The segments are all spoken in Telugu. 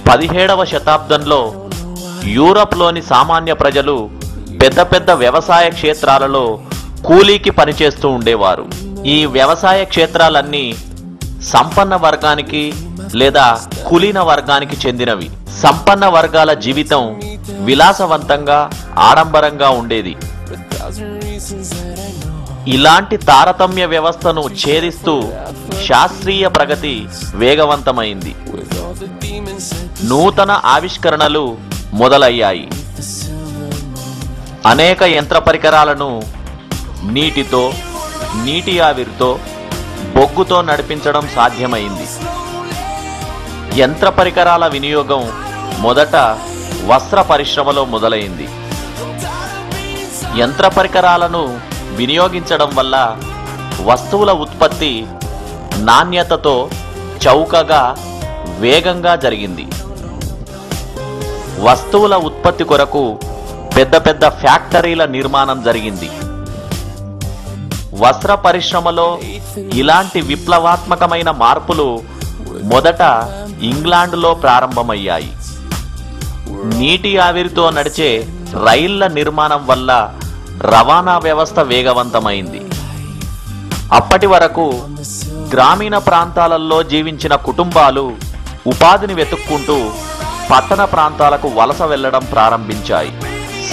17వ శతాబ్దంలో యూరప్లోని సామాన్య ప్రజలు పెద్ద పెద్ద వ్యవసాయ క్షేత్రాలలో కూలీకి పనిచేస్తూ ఉండేవారు. ఈ వ్యవసాయ క్షేత్రాలన్నీ సంపన్న వర్గానికి లేదా కులీన వర్గానికి చెందినవి. సంపన్న వర్గాల జీవితం విలాసవంతంగా ఆడంబరంగా ఉండేది. ఇలాంటి తారతమ్య వ్యవస్థను ఛేదిస్తూ శాస్త్రీయ ప్రగతి వేగవంతమైంది. నూతన ఆవిష్కరణలు మొదలయ్యాయి. అనేక యంత్ర పరికరాలను నీటితో, నీటి ఆవిరితో, బొగ్గుతో నడిపించడం సాధ్యమైంది. యంత్ర పరికరాల వినియోగం మొదట వస్త్ర పరిశ్రమలో మొదలైంది. యంత్ర పరికరాలను వినియోగించడం వల్ల వస్తువుల ఉత్పత్తి నాణ్యతతో చౌకగా వేగంగా జరిగింది. వస్తువుల ఉత్పత్తి కొరకు పెద్ద పెద్ద ఫ్యాక్టరీల నిర్మాణం జరిగింది. వస్త్ర పరిశ్రమలో ఇలాంటి విప్లవాత్మకమైన మార్పులు మొదట ఇంగ్లాండ్లో ప్రారంభమయ్యాయి. నీటి ఆవిరితో నడిచే రైళ్ల నిర్మాణం వల్ల రవాణా వ్యవస్థ వేగవంతమైంది. అప్పటి వరకు గ్రామీణ ప్రాంతాలలో జీవించిన కుటుంబాలు ఉపాధిని వెతుక్కుంటూ పట్టణ ప్రాంతాలకు వలస వెళ్లడం ప్రారంభించాయి.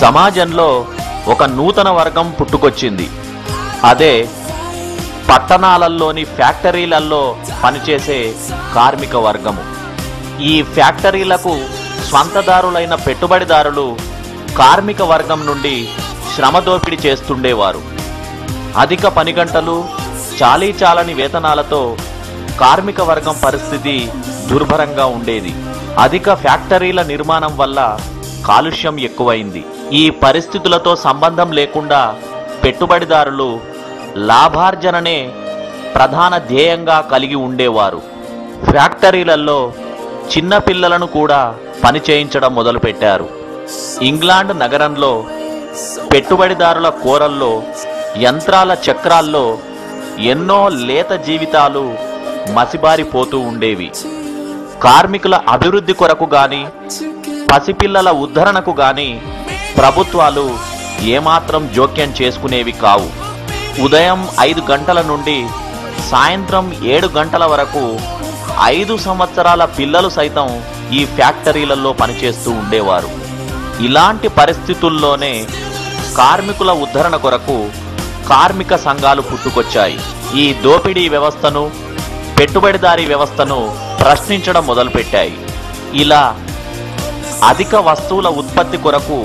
సమాజంలో ఒక నూతన వర్గం పుట్టుకొచ్చింది. అదే పట్టణాలలోని ఫ్యాక్టరీలలో పనిచేసే కార్మిక వర్గము. ఈ ఫ్యాక్టరీలకు స్వంతదారులైన పెట్టుబడిదారులు కార్మిక వర్గం నుండి శ్రమ దోపిడీ చేస్తుండేవారు. అధిక పని గంటలు, చాలీచాలని వేతనాలతో కార్మిక వర్గం పరిస్థితి దుర్భరంగా ఉండేది. అధిక ఫ్యాక్టరీల నిర్మాణం వల్ల కాలుష్యం ఎక్కువైంది. ఈ పరిస్థితులతో సంబంధం లేకుండా పెట్టుబడిదారులు లాభార్జననే ప్రధాన ధ్యేయంగా కలిగి ఉండేవారు. ఫ్యాక్టరీలలో చిన్న పిల్లలను కూడా పని చేయించడం మొదలుపెట్టారు. ఇంగ్లాండ్ నగరంలో పెట్టుబడిదారుల కోరల్లో, యంత్రాల చక్రాల్లో ఎన్నో లేత జీవితాలు మసిబారిపోతూ ఉండేవి. కార్మికుల అభివృద్ధి కొరకు గాని, పసిపిల్లల ఉద్ధరణకు గాని ప్రభుత్వాలు ఏమాత్రం జోక్యం చేసుకునేవి కావు. ఉదయం 5 గంటల నుండి సాయంత్రం 7 గంటల వరకు 5 సంవత్సరాల పిల్లలు సైతం ఈ ఫ్యాక్టరీలలో పనిచేస్తూ ఉండేవారు. ఇలాంటి పరిస్థితుల్లోనే కార్మికుల ఉద్ధరణ కొరకు కార్మిక సంఘాలు పుట్టుకొచ్చాయి. ఈ దోపిడీ వ్యవస్థను, పెట్టుబడిదారీ వ్యవస్థను ప్రశ్నించడం మొదలుపెట్టాయి. ఇలా అధిక వస్తువుల ఉత్పత్తి కొరకు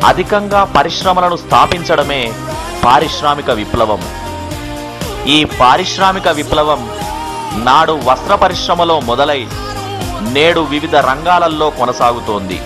అధికంగా పరిశ్రమలను స్థాపించడమే పారిశ్రామిక విప్లవం. ఈ పారిశ్రామిక విప్లవం నాడు వస్త్ర పరిశ్రమలో మొదలై నేడు వివిధ రంగాలలో కొనసాగుతోంది.